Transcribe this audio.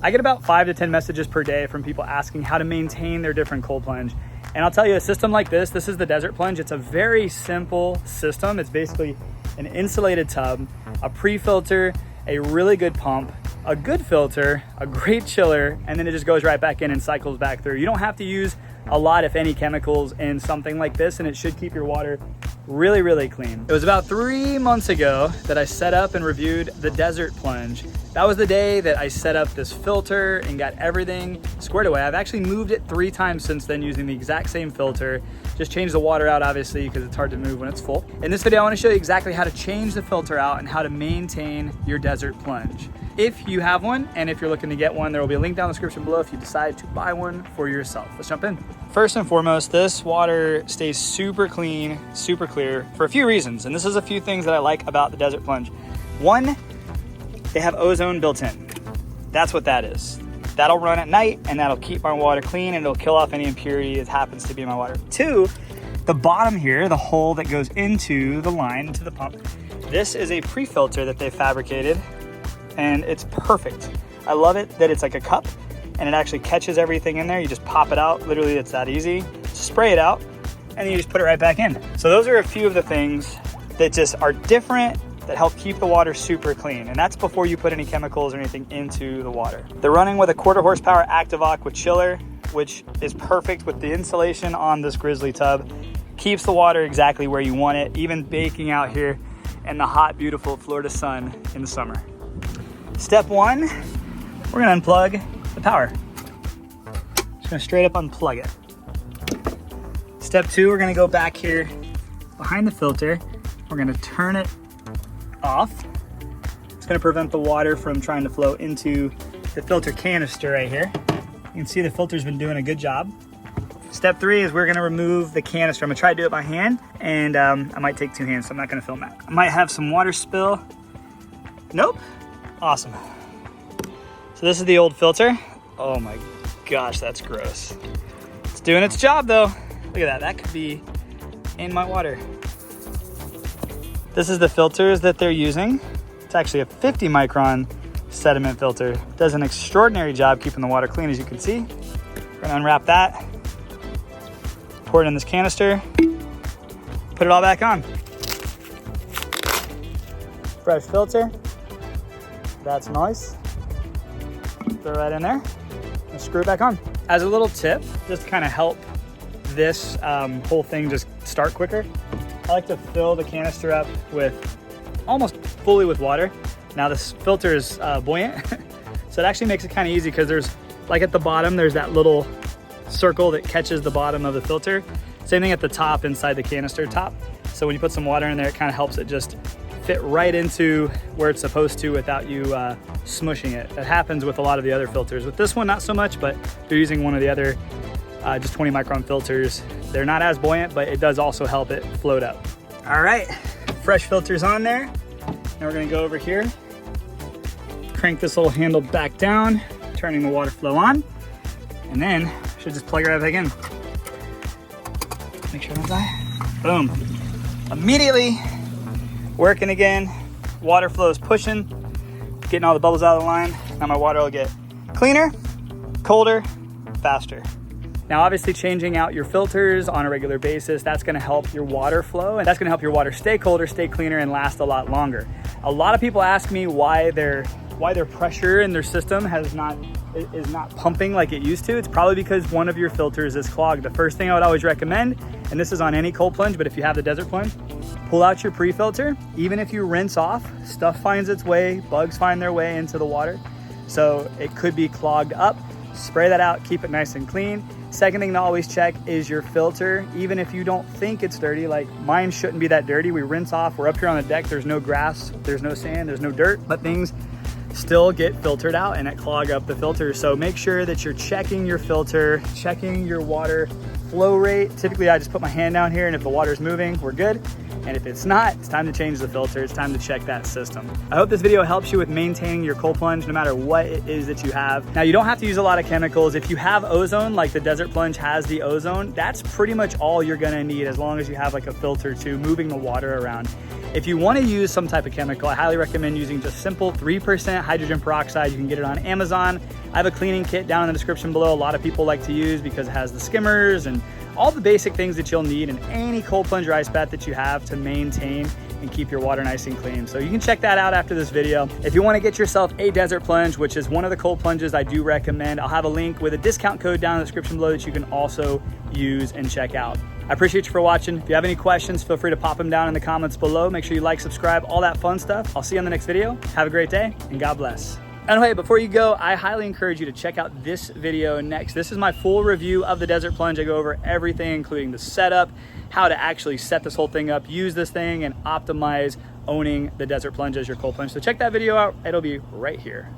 I get about 5 to 10 messages per day from people asking how to maintain their different cold plunge. And I'll tell you, a system like this is the Desert Plunge. It's a very simple system. It's basically an insulated tub, a pre-filter, a really good pump, a good filter, a great chiller, and then it just goes right back in and cycles back through. You don't have to use a lot, if any, chemicals in something like this, and it should keep your water really, really clean. It was about 3 months ago that I set up and reviewed the Desert Plunge. That was the day that I set up this filter and got everything squared away. I've actually moved it 3 times since then using the exact same filter. Just changed the water out, obviously, because it's hard to move when it's full. In this video, I want to show you exactly how to change the filter out and how to maintain your Desert Plunge. If you have one, and if you're looking to get one, there will be a link down in the description below if you decide to buy one for yourself. Let's jump in. First and foremost, this water stays super clean, super clear for a few reasons. And this is a few things that I like about the Desert Plunge. One, they have ozone built in. That's what that is. That'll run at night and that'll keep my water clean and it'll kill off any impurity that happens to be in my water. Two, the bottom here, the hole that goes into the line, into the pump, this is a pre-filter that they fabricated and it's perfect. I love it that it's like a cup and it actually catches everything in there. You just pop it out. Literally, it's that easy. Spray it out and then you just put it right back in. So those are a few of the things that just are different that help keep the water super clean. And that's before you put any chemicals or anything into the water. They're running with a 1/4 horsepower Active with chiller, which is perfect with the insulation on this Grizzly tub. Keeps the water exactly where you want it, even baking out here in the hot, beautiful Florida sun in the summer. Step one, we're gonna unplug the power. Just gonna straight up unplug it. Step two, we're gonna go back here behind the filter. We're gonna turn it off. It's gonna prevent the water from trying to flow into the filter canister right here. You can see the filter's been doing a good job. Step three is we're gonna remove the canister. I'm gonna try to do it by hand, and I might take 2 hands, so I'm not gonna film that. I might have some water spill. Nope. Awesome. So this is the old filter. Oh my gosh, that's gross. It's doing its job though. Look at that, that could be in my water. This is the filters that they're using. It's actually a 50 micron sediment filter. It does an extraordinary job keeping the water clean, as you can see. We're gonna unwrap that, pour it in this canister, put it all back on. Fresh filter. That's nice. Throw it right in there and screw it back on. As a little tip, just to kind of help this whole thing just start quicker, I like to fill the canister up with almost fully with water. Now this filter is buoyant, so it actually makes it kind of easy because there's, like at the bottom, there's that little circle that catches the bottom of the filter. Same thing at the top, inside the canister top. So when you put some water in there, it kind of helps it just fit right into where it's supposed to without you smushing it. That happens with a lot of the other filters. With this one, not so much, but they're using one of the other just 20 micron filters. They're not as buoyant, but it does also help it float up. All right, fresh filters on there. Now we're gonna go over here, crank this little handle back down, turning the water flow on, and then should just plug it right back in. Make sure I don't die. Boom. Immediately working again. Water flow is pushing, getting all the bubbles out of the line. Now my water will get cleaner, colder, faster. Now obviously changing out your filters on a regular basis, that's gonna help your water flow, and that's gonna help your water stay colder, stay cleaner, and last a lot longer. A lot of people ask me why their pressure in their system is not pumping like it used to. It's probably because one of your filters is clogged. The first thing I would always recommend, and this is on any cold plunge, but if you have the Desert Plunge, pull out your pre-filter. Even if you rinse off, stuff finds its way, bugs find their way into the water. So it could be clogged up. Spray that out, keep it nice and clean. Second thing to always check is your filter. Even if you don't think it's dirty, like mine shouldn't be that dirty. We rinse off, we're up here on the deck, there's no grass, there's no sand, there's no dirt, but things still get filtered out and it clog up the filter. So make sure that you're checking your filter, checking your water flow rate. Typically I just put my hand down here and if the water's moving, we're good. And if it's not, it's time to change the filter. It's time to check that system. I hope this video helps you with maintaining your cold plunge no matter what it is that you have. Now you don't have to use a lot of chemicals. If you have ozone, like the Desert Plunge has the ozone, that's pretty much all you're gonna need as long as you have like a filter to moving the water around. If you want to use some type of chemical, I highly recommend using just simple 3% hydrogen peroxide. You can get it on Amazon. I have a cleaning kit down in the description below. A lot of people like to use because it has the skimmers and all the basic things that you'll need in any cold plunge or ice bath that you have to maintain and keep your water nice and clean. So you can check that out after this video. If you want to get yourself a Desert Plunge, which is one of the cold plunges I do recommend, I'll have a link with a discount code down in the description below that you can also use and check out. I appreciate you for watching. If you have any questions, feel free to pop them down in the comments below. Make sure you like, subscribe, all that fun stuff. I'll see you on the next video. Have a great day and God bless. And hey, before you go, I highly encourage you to check out this video next. This is my full review of the Desert Plunge. I go over everything, including the setup, how to actually set this whole thing up, use this thing, and optimize owning the Desert Plunge as your cold plunge. So check that video out. It'll be right here.